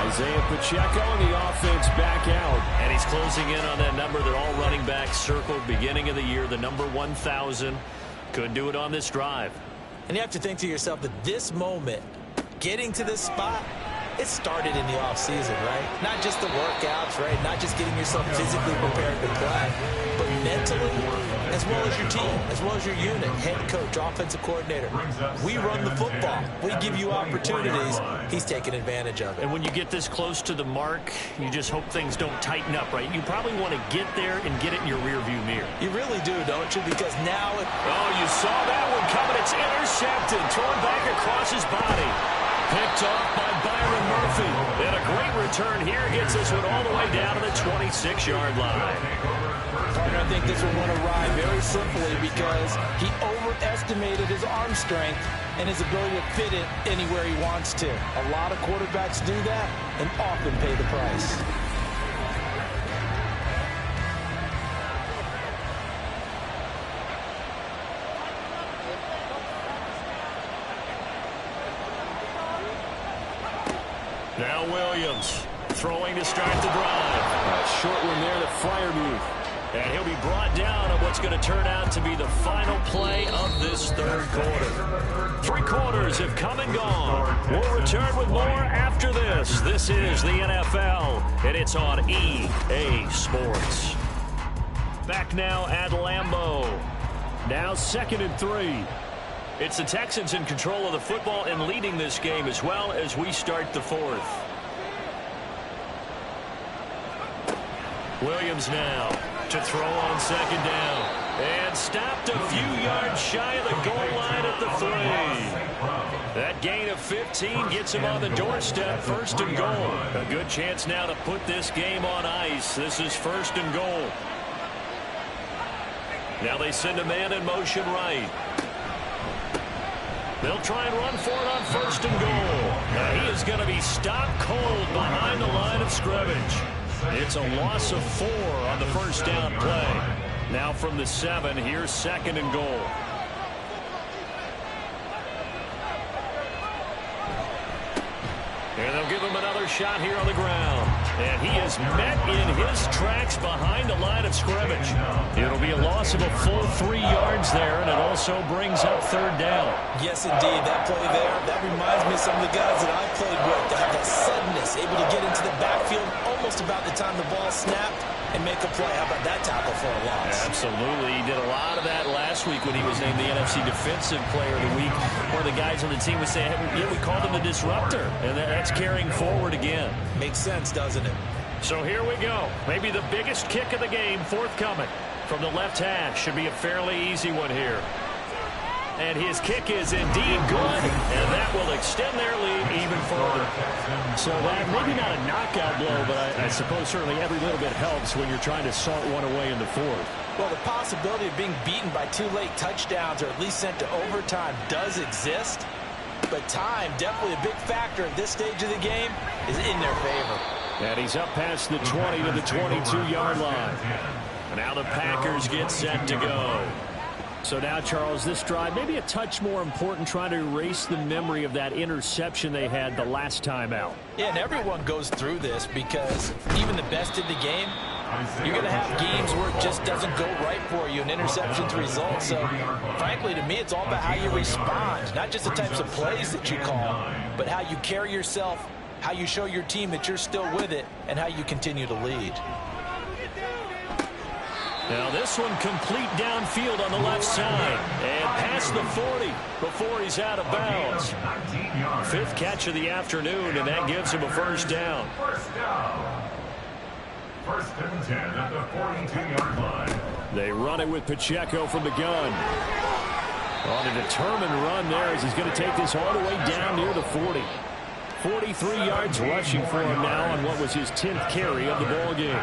Isaiah Pacheco and the offense back out. And he's closing in on that number. They're all running back circled beginning of the year, the number 1,000. Could do it on this drive. And you have to think to yourself that this moment, getting to this spot, it started in the offseason, right? Not just the workouts, right? Not just getting yourself physically prepared to play, but mentally, as well as your team, as well as your unit, head coach, offensive coordinator. We run the football. We give you opportunities. He's taking advantage of it. And when you get this close to the mark, you just hope things don't tighten up, right? You probably want to get there and get it in your rearview mirror. You really do, don't you? Because now Oh, you saw that one coming. It's intercepted. Thrown back across his body. Picked off by Byron Murphy. And a great return here gets this one all the way down to the 26-yard line. Partner, I think this will want to ride very simply because he overestimated his arm strength and his ability to fit it anywhere he wants to. A lot of quarterbacks do that and often pay the price. Now Williams throwing to start the drive. A short one there to Freiermuth. And he'll be brought down on what's going to turn out to be the final play of this 3rd quarter. 3 quarters have come and gone. We'll return with more after this. This is the NFL, and it's on EA Sports. Back now at Lambeau. Now 2nd and 3. It's the Texans in control of the football and leading this game as well as we start the 4th. Williams now to throw on 2nd down. And stopped a few yards shy of the goal line at the 3. That gain of 15 gets him on the doorstep, 1st and goal. A good chance now to put this game on ice. This is 1st and goal. Now they send a man in motion right. They'll try and run for it on 1st and goal. Now he is going to be stopped cold behind the line of scrimmage. It's a loss of 4 on the first down play. Now from the 7, here's 2nd and goal. And they'll give him another shot here on the ground. And he is met in his tracks behind the line of scrimmage. It'll be a loss of a full 3 yards there, and it also brings up third down. Yes, indeed. That play there, that reminds me of some of the guys that I played with. They have that suddenness, able to get into the backfield almost about the time the ball snapped and make a play. How about that tackle for a loss? Absolutely. He did a lot of that last week when he was named the NFC Defensive Player of the Week. One of the guys on the team would say, hey, yeah, we called him the disruptor, and that's carrying forward again. Makes sense, doesn't it? So here we go. Maybe the biggest kick of the game forthcoming from the left hash. Should be a fairly easy one here. And his kick is indeed good, and that will extend their lead even further. So that maybe not a knockout blow, but I suppose certainly every little bit helps when you're trying to salt one away in the fourth. Well, the possibility of being beaten by 2 late touchdowns or at least sent to overtime does exist, but time, definitely a big factor at this stage of the game, is in their favor. And he's up past the 20 to the 22-yard line. Now the Packers get set to go. So now, Charles, this drive maybe a touch more important, trying to erase the memory of that interception they had the last time out. Yeah, and everyone goes through this because even the best in the game, you're going to have games where it just doesn't go right for you, and interceptions result. So, frankly, to me, it's all about how you respond, not just the types of plays that you call, but how you carry yourself, how you show your team that you're still with it, and how you continue to lead. Now this one complete downfield on the left side and past the 40 before he's out of bounds. 5th catch of the afternoon, and that gives him a first down. First and 10 at the 42-yard line. They run it with Pacheco from the gun. On a determined run there as he's going to take this all the way down near the 40. 43 yards rushing for him now on what was his 10th carry of the ball game.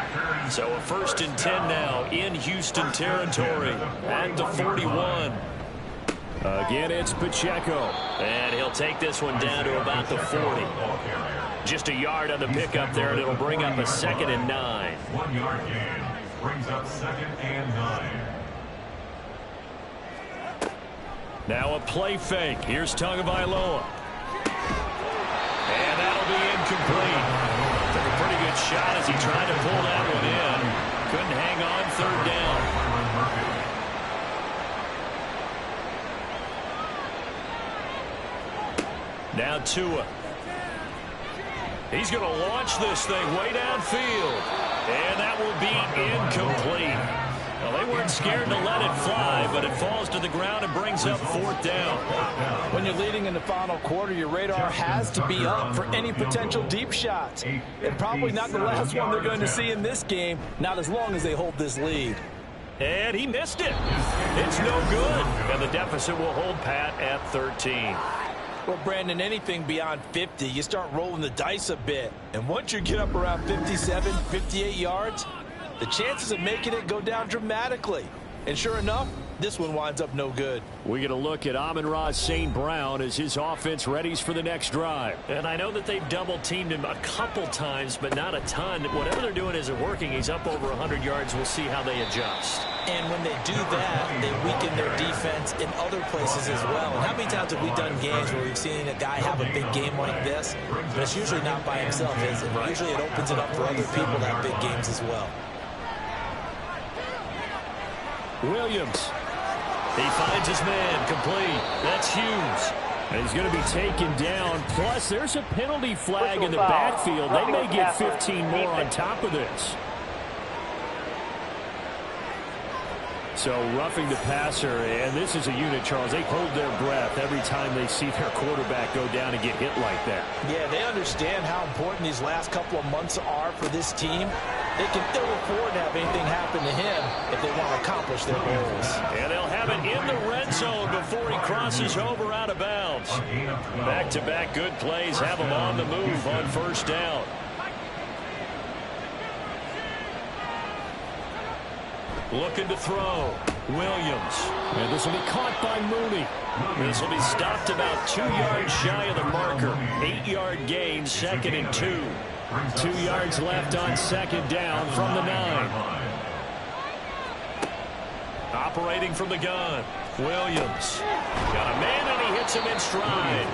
So a 1st and 10 now in Houston territory at the 41. Again, it's Pacheco. And he'll take this one down to about the 40. Just a yard on the pickup there, and it'll bring up a 2nd and 9. 1 yard gain brings up 2nd and 9. Now a play fake. Here's Tagovailoa. And that'll be incomplete. Took a pretty good shot as he tried to pull that one in. Couldn't hang on, 3rd down. Now Tua. He's going to launch this thing way downfield. And that will be incomplete. Well, they weren't scared to let it fly, but it falls to the ground and brings up 4th down. When you're leading in the final quarter, your radar has to be up for any potential deep shots. And probably not the last one they're going to see in this game, not as long as they hold this lead. And he missed it. It's no good. And the deficit will hold pat at 13. Well, Brandon, anything beyond 50, you start rolling the dice a bit. And once you get up around 57, 58 yards, the chances of making it go down dramatically. And sure enough, this one winds up no good. We get a look at Amon-Ra St. Brown as his offense readies for the next drive. And I know that they've double-teamed him a couple times, but not a ton. Whatever they're doing isn't working. He's up over 100 yards. We'll see how they adjust. And when they do that, they weaken their defense in other places as well. And how many times have we done games where we've seen a guy have a big game like this? But it's usually not by himself, is it? Usually it opens it up for other people to have big games as well. Williams. He finds his man complete. That's Hughes. And he's going to be taken down. Plus, there's a penalty flag in the backfield. They may get 15 more on top of this. So roughing the passer, and this is a unit, Charles. They hold their breath every time they see their quarterback go down and get hit like that. Yeah, they understand how important these last couple of months are for this team. They can ill afford to have anything happen to him if they want to accomplish their goals. And they'll have it in the red zone before he crosses over out of bounds. Back-to-back good plays have him on the move on 1st down. Looking to throw. Williams. And this will be caught by Mooney. This will be stopped about 2 yards shy of the marker. 8-yard gain, 2nd and 2. 2 yards left on 2nd down from the 9. Operating from the gun. Williams. Got a man and he hits him in stride.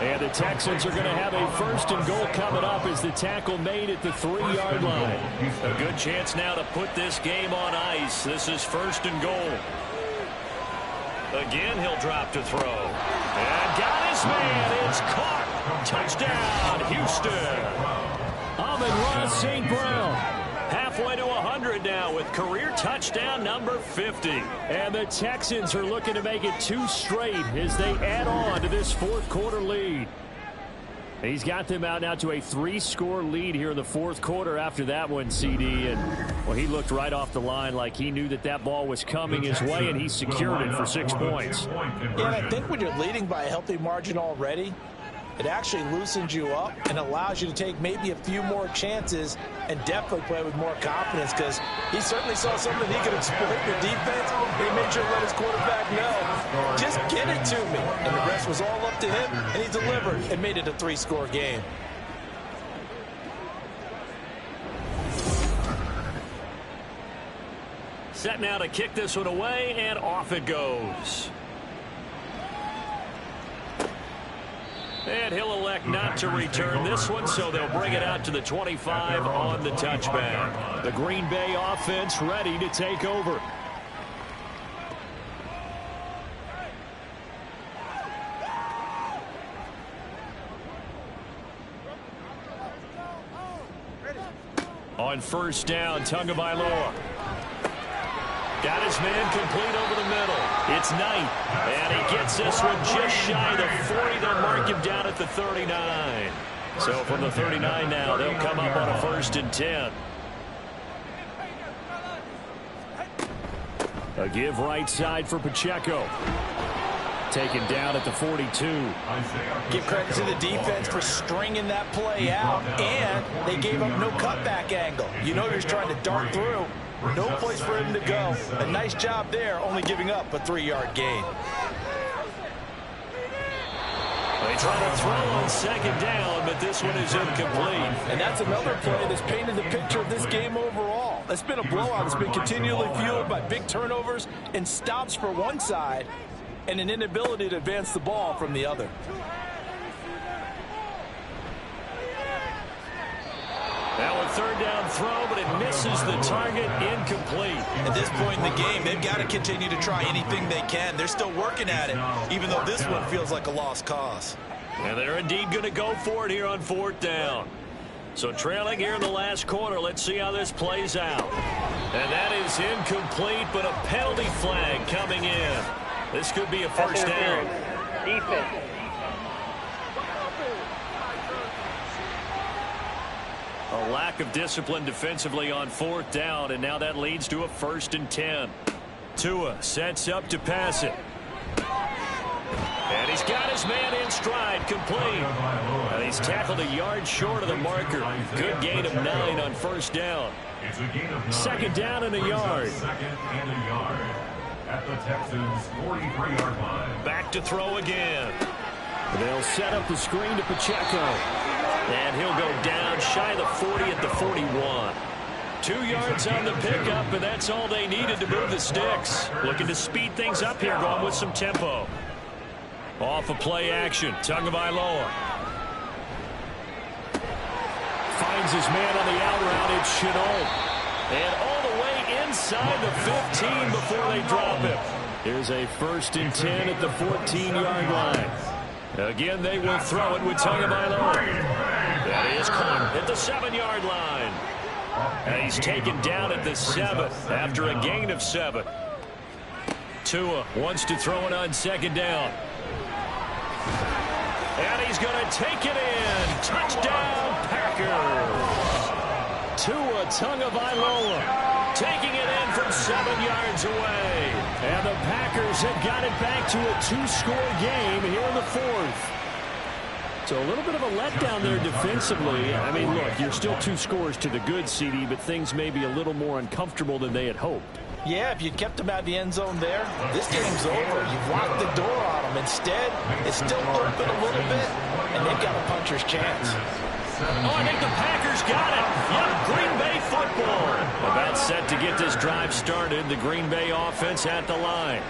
And the Texans are going to have a 1st and goal coming up as the tackle made at the 3-yard line. A good chance now to put this game on ice. This is 1st and goal. Again, he'll drop to throw. And got his man. It's caught. Touchdown, Houston. Amon-Ra St. Brown. Halfway to 100 now with career touchdown number 50. And the Texans are looking to make it 2 straight as they add on to this 4th quarter lead. He's got them out now to a 3-score lead here in the 4th quarter after that one, CD. And, well, he looked right off the line like he knew that that ball was coming his way, and he secured it for 6 points. Yeah, and I think when you're leading by a healthy margin already, it actually loosens you up and allows you to take maybe a few more chances and definitely play with more confidence, because he certainly saw something he could exploit the defense. He made sure to let his quarterback know, just get it to me. And the rest was all up to him, and he delivered and made it a 3-score game. Set now to kick this one away, and off it goes. And he'll elect not to return this one, so they'll bring it out to the 25 on the touchback. The Green Bay offense ready to take over. On 1st down, Tagovailoa. Got his man complete over the middle. It's Knight, and he gets this one just shy of the 40. They'll mark him down at the 39. So from the 39 now, they'll come up on a 1st and 10. A give right side for Pacheco. Taken down at the 42. Give credit to the defense for stringing that play out, and they gave up no cutback angle. You know, you're trying to dart through. No place for him to go. A nice job there, only giving up a 3-yard gain. They try to throw on 2nd down, but this one is incomplete. And that's another play that's painted the picture of this game overall. It's been a blowout. It's been continually fueled by big turnovers and stops for one side and an inability to advance the ball from the other. Now a 3rd down throw, but it misses the target, incomplete. At this point in the game, they've got to continue to try anything they can. They're still working at it, even though this one feels like a lost cause. And they're indeed going to go for it here on 4th down. So trailing here in the last quarter, let's see how this plays out. And that is incomplete, but a penalty flag coming in. This could be a 1st down. Defense. A lack of discipline defensively on 4th down, and now that leads to a 1st and 10. Tua sets up to pass it. And he's got his man in stride, complete. And he's tackled a yard short of the marker. Good gain of 9 on 1st down. 2nd down and a yard. 2nd and a yard at the Texans' 43-yard line. Back to throw again. They'll set up the screen to Pacheco. And he'll go down shy of the 40 at the 41. 2 yards on the pickup, and that's all they needed to move the sticks. Looking to speed things up here, going with some tempo. Off of play action, Tagovailoa. Finds his man on the out route. It's Chenault. And all the way inside the 15 before they drop him. Here's a 1st and 10 at the 14-yard line. Again, they will throw it with Tagovailoa. That is caught at the 7-yard line. And he's taken down at the 7 after a gain of 7. Tua wants to throw it on 2nd down. And he's going to take it in. Touchdown, Packers. Tua Tagovailoa taking it in from 7 yards away. And the Packers have got it back to a 2-score game here in the 4th. So a little bit of a letdown there defensively. I mean, look, you're still 2 scores to the good, CD, but things may be a little more uncomfortable than they had hoped. Yeah, if you'd kept them out of the end zone there, this game's over. You've locked the door on them. Instead, it's still open a little bit, and they've got a puncher's chance. Oh, I think the Packers got it. Yep, Green Bay football. About set to get this drive started. The Green Bay offense at the line.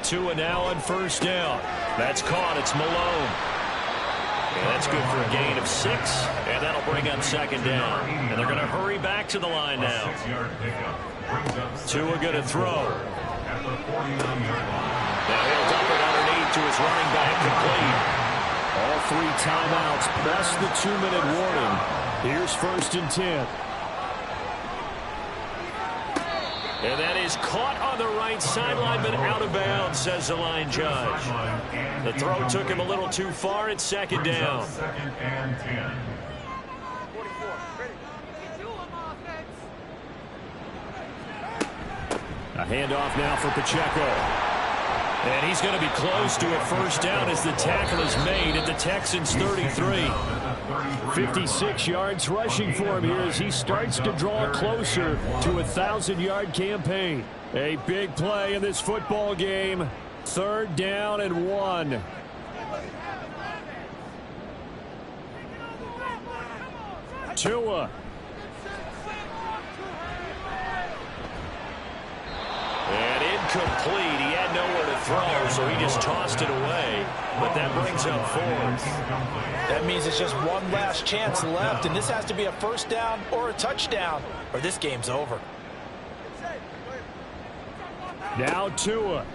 Tua now on 1st down. That's caught. It's Malone. And that's good for a gain of 6, and that'll bring up second down. And they're going to hurry back to the line now. Tua going to throw. Now he'll dump it underneath to his running back, complete. All 3 timeouts plus the 2-minute warning. Here's 1st and 10. And that is caught on the right sideline, but out of bounds, says the line judge. The throw took him a little too far. It's second down. Second and 10. A handoff now for Pacheco. And he's going to be close to a first down as the tackle is made at the Texans' 33. 56 yards rushing for him here as he starts to draw closer to a 1,000-yard campaign. A big play in this football game. 3rd down and 1. Tua. And incomplete. He had nowhere to throw, so he just tossed it away. But that brings up 4th. That means it's just one last chance left, and this has to be a first down or a touchdown, or this game's over. Now Tua.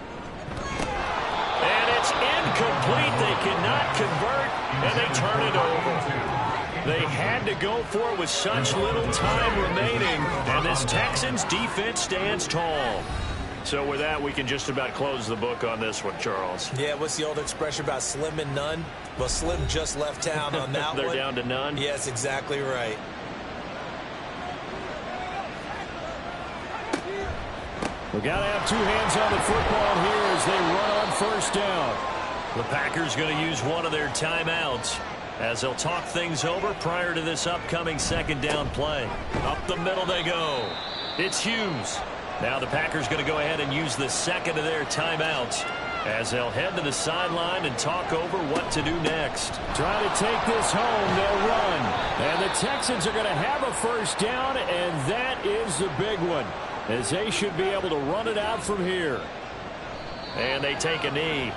And it's incomplete. They cannot convert, and they turn it over. They had to go for it with such little time remaining, and this Texans defense stands tall. So with that, we can just about close the book on this one, Charles. Yeah, what's the old expression about slim and none? Well, Slim just left town on that They're one. down to none? Yes, exactly right. We got to have 2 hands on the football here as they run on first down. The Packers going to use one of their timeouts as they'll talk things over prior to this upcoming second down play. Up the middle they go. It's Hughes. Now the Packers going to go ahead and use the second of their timeouts as they'll head to the sideline and talk over what to do next. Trying to take this home, they'll run. And the Texans are going to have a first down, and that is the big one, as they should be able to run it out from here. And they take a knee.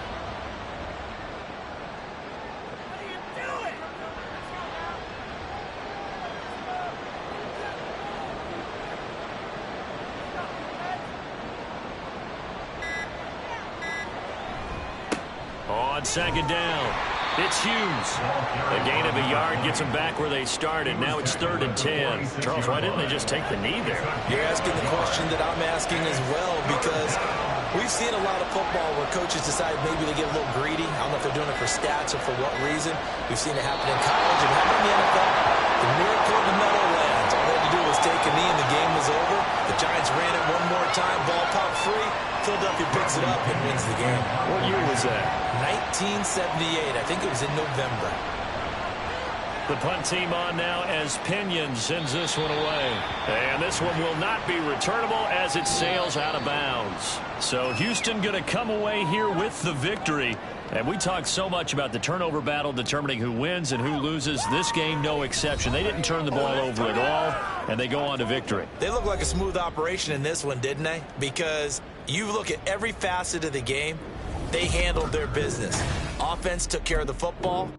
On second down, it's Hughes. A gain of a yard gets them back where they started. Now it's 3rd and 10. Charles, why didn't they just take the knee there? You're asking the question that I'm asking as well, because we've seen a lot of football where coaches decide maybe they get a little greedy. I don't know if they're doing it for stats or for what reason. We've seen it happen in college and happen in the NFL. The miracle of the Meadowlands. All they had to do was take a knee and the game was over. The Giants ran it one more time. Ball popped free. Philadelphia picks it up and wins the game. What year was that? 1978. I think it was in November. The punt team on now as Pinion sends this one away. And this one will not be returnable as it sails out of bounds. So Houston going to come away here with the victory. And we talked so much about the turnover battle determining who wins and who loses. This game, no exception. They didn't turn the ball over at all, and they go on to victory. They look like a smooth operation in this one, didn't they? Because you look at every facet of the game, they handled their business. Offense took care of the football.